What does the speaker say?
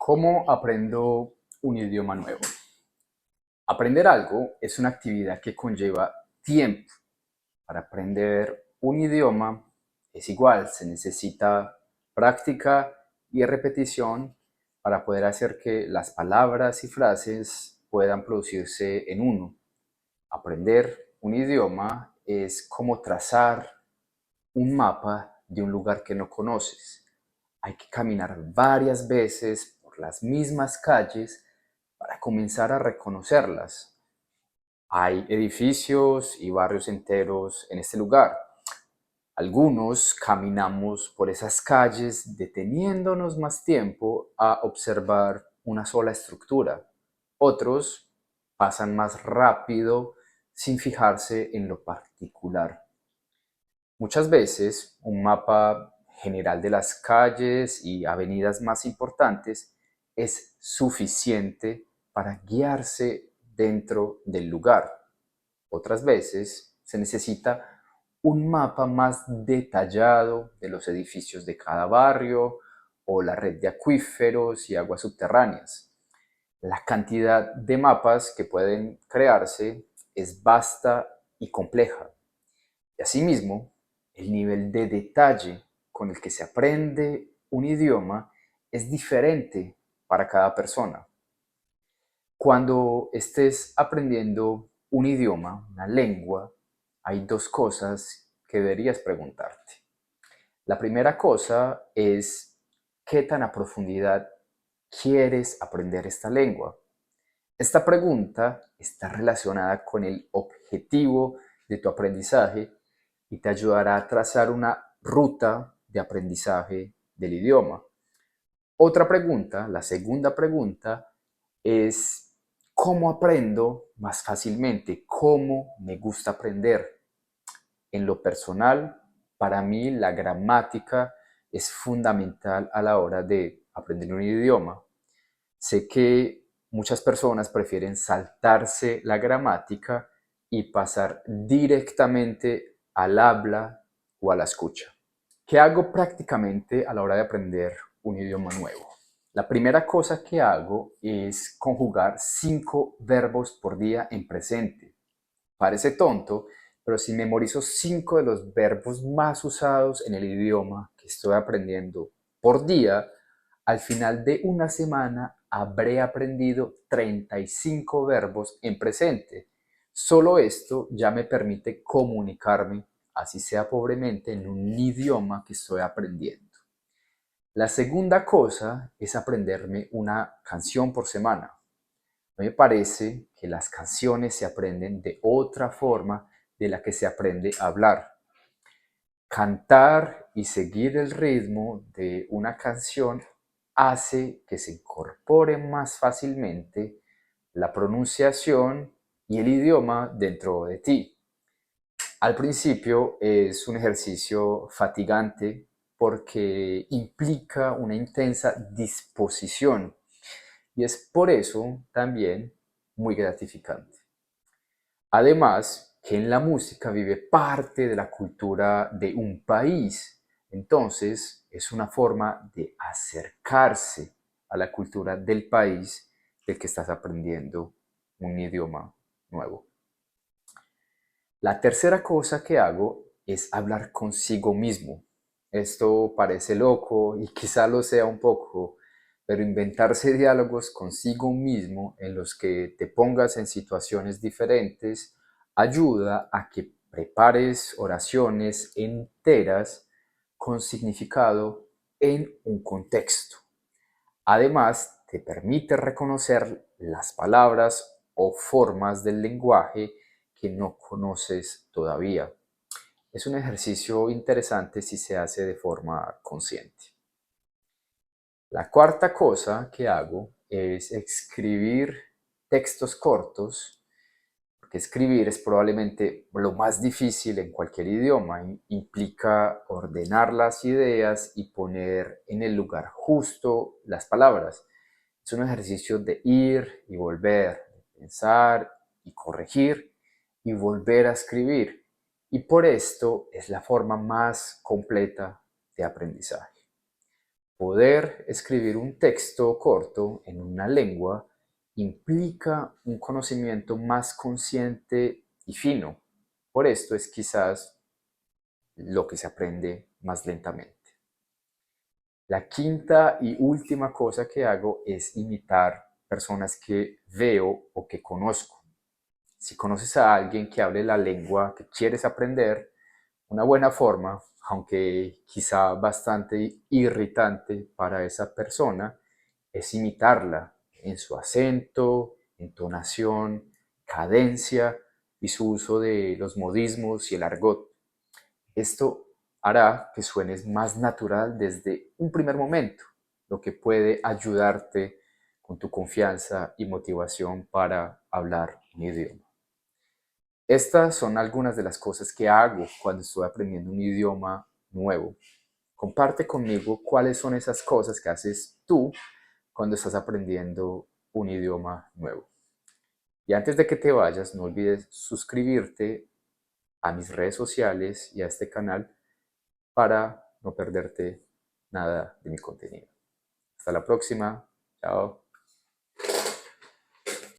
¿Cómo aprendo un idioma nuevo? Aprender algo es una actividad que conlleva tiempo. Para aprender un idioma es igual, se necesita práctica y repetición para poder hacer que las palabras y frases puedan producirse en uno. Aprender un idioma es como trazar un mapa de un lugar que no conoces. Hay que caminar varias veces por las mismas calles para comenzar a reconocerlas. Hay edificios y barrios enteros en este lugar. Algunos caminamos por esas calles deteniéndonos más tiempo a observar una sola estructura. Otros pasan más rápido sin fijarse en lo particular. Muchas veces un mapa general de las calles y avenidas más importantes es suficiente para guiarse dentro del lugar. Otras veces se necesita un mapa más detallado de los edificios de cada barrio o la red de acuíferos y aguas subterráneas. La cantidad de mapas que pueden crearse es vasta y compleja. Y asimismo, el nivel de detalle con el que se aprende un idioma es diferente para cada persona. Cuando estés aprendiendo un idioma, una lengua, hay dos cosas que deberías preguntarte. La primera cosa es qué tan a profundidad quieres aprender esta lengua. Esta pregunta está relacionada con el objetivo de tu aprendizaje y te ayudará a trazar una ruta de aprendizaje del idioma. Otra pregunta, la segunda pregunta, es cómo aprendo más fácilmente, cómo me gusta aprender. En lo personal, para mí la gramática es fundamental a la hora de aprender un idioma. Sé que muchas personas prefieren saltarse la gramática y pasar directamente al habla o a la escucha. ¿Qué hago prácticamente a la hora de aprender un idioma nuevo? La primera cosa que hago es conjugar 5 verbos por día en presente. Parece tonto, pero si memorizo 5 de los verbos más usados en el idioma que estoy aprendiendo por día, al final de una semana habré aprendido 35 verbos en presente. Solo esto ya me permite comunicarme, así sea pobremente, en un idioma que estoy aprendiendo. La segunda cosa es aprenderme una canción por semana. Me parece que las canciones se aprenden de otra forma de la que se aprende a hablar. Cantar y seguir el ritmo de una canción hace que se incorpore más fácilmente la pronunciación y el idioma dentro de ti. Al principio es un ejercicio fatigante porque implica una intensa disposición y es por eso también muy gratificante. Además, que en la música vive parte de la cultura de un país, entonces es una forma de acercarse a la cultura del país del que estás aprendiendo un idioma nuevo. La tercera cosa que hago es hablar consigo mismo. Esto parece loco y quizá lo sea un poco, pero inventarse diálogos consigo mismo en los que te pongas en situaciones diferentes ayuda a que prepares oraciones enteras con significado en un contexto. Además, te permite reconocer las palabras o formas del lenguaje que no conoces todavía. Es un ejercicio interesante si se hace de forma consciente. La cuarta cosa que hago es escribir textos cortos, porque escribir es probablemente lo más difícil en cualquier idioma. Implica ordenar las ideas y poner en el lugar justo las palabras. Es un ejercicio de ir y volver, de pensar y corregir y volver a escribir. Y por esto es la forma más completa de aprendizaje. Poder escribir un texto corto en una lengua implica un conocimiento más consciente y fino. Por esto es quizás lo que se aprende más lentamente. La quinta y última cosa que hago es imitar personas que veo o que conozco. Si conoces a alguien que hable la lengua que quieres aprender, una buena forma, aunque quizá bastante irritante para esa persona, es imitarla en su acento, entonación, cadencia y su uso de los modismos y el argot. Esto hará que suenes más natural desde un primer momento, lo que puede ayudarte con tu confianza y motivación para hablar un idioma. Estas son algunas de las cosas que hago cuando estoy aprendiendo un idioma nuevo. Comparte conmigo cuáles son esas cosas que haces tú cuando estás aprendiendo un idioma nuevo. Y antes de que te vayas, no olvides suscribirte a mis redes sociales y a este canal para no perderte nada de mi contenido. Hasta la próxima. Chao.